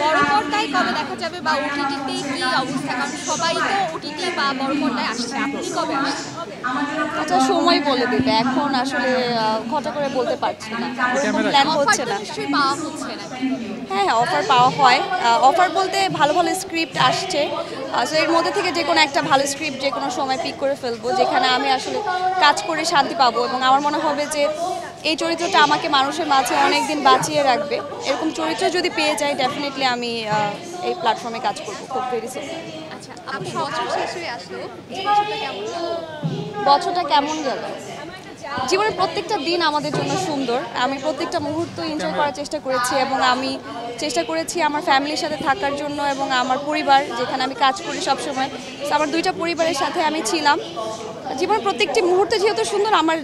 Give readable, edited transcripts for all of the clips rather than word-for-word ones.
বড় পর্দায় কবে দেখা যাবে বা ওটিটিতে কি অবস্থা, কারণ সবাই তো ওটিটি বা বড় পর্দায় আসছে, আপনি কবে আসছেন? আচ্ছা, সময় বলে দেবে, এখন আসলে ঘটা করে বলতে পারছি না, প্ল্যান হচ্ছে না। নিশ্চয়ই পাওয়া হচ্ছে না? হ্যাঁ হ্যাঁ, অফার পাওয়া হয়। অফার বলতে ভালো ভালো স্ক্রিপ্ট আসছে, সো এর মধ্যে থেকে যে কোনো একটা ভালো স্ক্রিপ্ট যে কোনো সময় পিক করে ফেলবো, যেখানে আমি আসলে কাজ করে শান্তি পাবো এবং আমার মনে হবে যে এই চরিত্রটা আমাকে মানুষের মাঝে অনেক দিন বাঁচিয়ে রাখবে। এরকম চরিত্র যদি পেয়ে যাই, ডেফিনেটলি আমি এই প্ল্যাটফর্মে কাজ করবো খুব ভেরি সুন। আচ্ছা, বছর শেষ হয়ে আসলো, বছরটা কেমন গেল? বছরটা কেমন গেল? জীবনের প্রত্যেকটা দিন আমাদের জন্য সুন্দর। আমি প্রত্যেকটা মুহূর্ত এনজয় করার চেষ্টা করেছি এবং আমি চেষ্টা করেছি আমার ফ্যামিলির সাথে থাকার জন্য এবং আমার পরিবার, যেখানে আমি কাজ করি সবসময়, তো আমার দুইটা পরিবারের সাথে আমি ছিলাম। জীবনের প্রত্যেকটি মুহূর্তে যেহেতু সুন্দর, আমার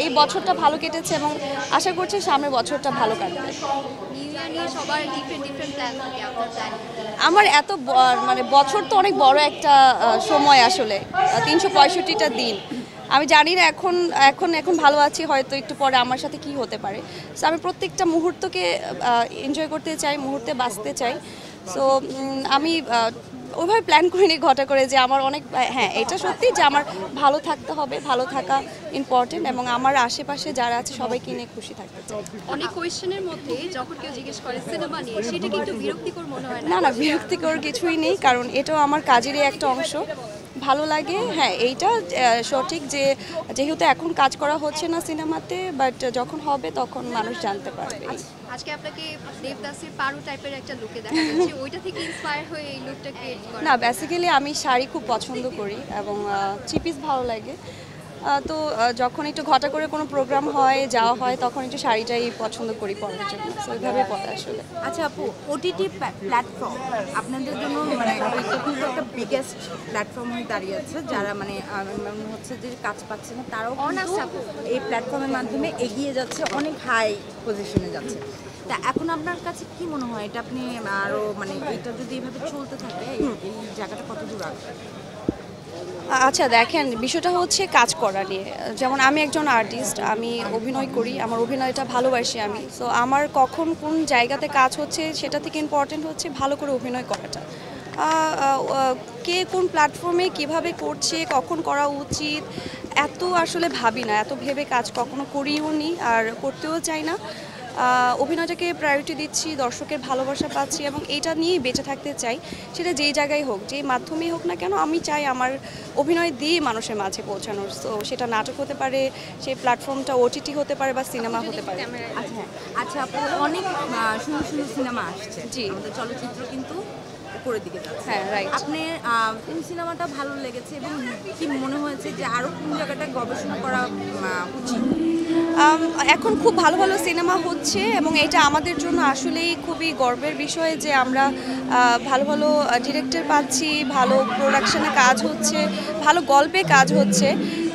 এই বছরটা ভালো কেটেছে এবং আশা করছি সামনের বছরটা ভালো কাটবে। সবার ডিফারেন্ট প্ল্যান থাকে, আপনার প্ল্যান? আমার মানে বছর তো অনেক বড় একটা সময়, আসলে 365টা দিন। আমি জানি না এখন এখন এখন ভালো আছি, হয়তো একটু পরে আমার সাথে কি হতে পারে। সো আমি প্রত্যেকটা মুহূর্তকে এনজয় করতে চাই, মুহূর্তে বাঁচতে চাই। সো আমি ওইভাবে প্ল্যান করিনি ঘটা করে যে আমার অনেক, হ্যাঁ এটা সত্যি যে আমার ভালো থাকতে হবে, ভালো থাকা ইম্পর্টেন্ট এবং আমার আশেপাশে যারা আছে সবাইকে নিয়ে খুশি থাকতে চাই। অনেক কোয়েশ্চেনের মধ্যে যখন কেউ জিজ্ঞেস করে সিনেমা নিয়ে, সেটা কিন্তু বিরক্তিকর মনে হয় না? না না, বিরক্তিকর কিছুই নেই, কারণ এটাও আমার কাজেরই একটা অংশ। ভালো লাগে, হ্যাঁ এইটা সঠিক যে যেহেতু এখন কাজ করা হচ্ছে না সিনেমাতে, বাট যখন হবে তখন মানুষ জানতে পারবে। আজকে আপনাকে দেবদাসের পারো টাইপের একটা লুকে দেখা যাচ্ছে, ওইটা থেকে ইন্সপায়ার হয়ে এই লুকটা ক্রিয়েট করা? না, বেসিক্যালি আমি শাড়ি খুব পছন্দ করি এবং থ্রি পিস ভালো লাগে। তো যখন একটু ঘটা করে কোনো প্রোগ্রাম হয়, যাওয়া হয়, তখন একটু শাড়িটাই পছন্দ করি পরার জন্য, তো ওইভাবে পরে আসলে। আচ্ছা আপু, ওটিটি প্ল্যাটফর্ম আপনাদের জন্য মানে কিন্তু একটা বিগেস্ট প্ল্যাটফর্ম হয়ে দাঁড়িয়েছে, যারা মানে হচ্ছে যে কাজ পাচ্ছে না তারাও কিন্তু এই প্ল্যাটফর্মের মাধ্যমে এগিয়ে যাচ্ছে, অনেক হাই পজিশনে যাচ্ছে। তা এখন আপনার কাছে কি মনে হয়, এটা আপনি আরও মানে এটা যদি এভাবে চলতে থাকে, এই জায়গাটা কত দূর আসবে? আচ্ছা দেখেন, বিষয়টা হচ্ছে কাজ করা নিয়ে। যেমন আমি একজন আর্টিস্ট, আমি অভিনয় করি, আমার অভিনয়টা ভালোবাসি আমি। সো আমার কখন কোন জায়গাতে কাজ হচ্ছে সেটা থেকে ইম্পর্টেন্ট হচ্ছে ভালো করে অভিনয় করাটা। কে কোন প্ল্যাটফর্মে কিভাবে করছে, কখন করা উচিত, এত আসলে ভাবি না, এত ভেবে কাজ কখনো করিও নি আর করতেও চাই না। অভিনয়টাকে প্রায়োরিটি দিচ্ছি, দর্শকের ভালোবাসা পাচ্ছি এবং এইটা নিয়েই বেঁচে থাকতে চাই। সেটা যেই জায়গায় হোক, যেই মাধ্যমেই হোক না কেন, আমি চাই আমার অভিনয় দিয়ে মানুষের মাঝে পৌঁছানোর। সো সেটা নাটক হতে পারে, সেই প্ল্যাটফর্মটা ওটিটি হতে পারে বা সিনেমা হতে পারে। আচ্ছা আচ্ছা, আপনার অনেক সুন্দর সুন্দর সিনেমা আসছে, জি, আমাদের চলচ্চিত্র কিন্তু উপরের দিকে যাচ্ছে। হ্যাঁ রাইট। আপনার কোন সিনেমাটা ভালো লেগেছে এবং কি মনে হয়েছে যে আরও কোন জায়গাটা গবেষণা করা উচিত? এখন খুব ভালো ভালো সিনেমা হচ্ছে এবং এটা আমাদের জন্য আসলেই খুবই গর্বের বিষয় যে আমরা ভালো ভালো ডিরেক্টর পাচ্ছি, ভালো প্রোডাকশনে কাজ হচ্ছে, ভালো গল্পে কাজ হচ্ছে।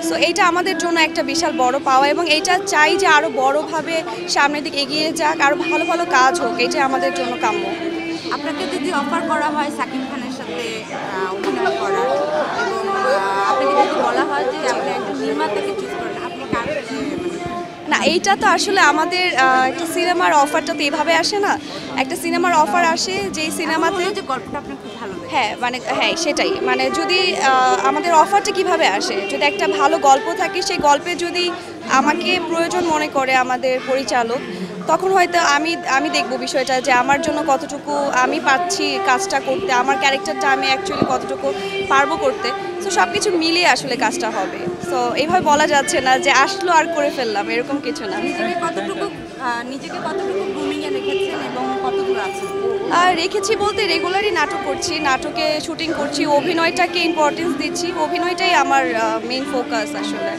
সো এইটা আমাদের জন্য একটা বিশাল বড় পাওয়া এবং এইটা চাই যে আরও বড়োভাবে সামনের দিকে এগিয়ে যাক, আরও ভালো ভালো কাজ হোক, এটা আমাদের জন্য কাম্য। আপনাকে যদি অফার করা হয় সাকিব খানের সাথে অভিনয় করার এবং আপনাকে যদি বলা হয় যে আপনি একটা নির্মাতাকে চুজ করেন, আপনি কার সাথে? না, এইটা তো আসলে আমাদের একটা সিনেমার অফারটা তো এভাবে আসে না। একটা সিনেমার অফার আসে যেই সিনেমাতে যে গল্পটা আপনার খুব ভালো লাগে, হ্যাঁ মানে হ্যাঁ সেটাই, মানে যদি আমাদের অফারটা কিভাবে আসে, যদি একটা ভালো গল্প থাকে, সেই গল্পে যদি আমাকে প্রয়োজন মনে করে আমাদের পরিচালক, তখন হয়তো আমি দেখব বিষয়টা যে আমার জন্য কতটুকু আমি পাচ্ছি কাজটা করতে, আমার ক্যারেক্টারটা আমি অ্যাকচুয়ালি কতটুকু পারবো করতে। তো সব কিছু মিলিয়ে আসলে কাজটা হবে। সো এইভাবে বলা যাচ্ছে না যে আসলো আর করে ফেললাম, এরকম কিছু না। নিজেকে কতটুকু গ্রুমিংয়ে রেখেছেন এবং কতদূর আছেন? রেখেছি বলতে রেগুলারই নাটক করছি, নাটকে শুটিং করছি, অভিনয়টাকে ইম্পর্টেন্স দিচ্ছি, অভিনয়টাই আমার মেইন ফোকাস আসলে।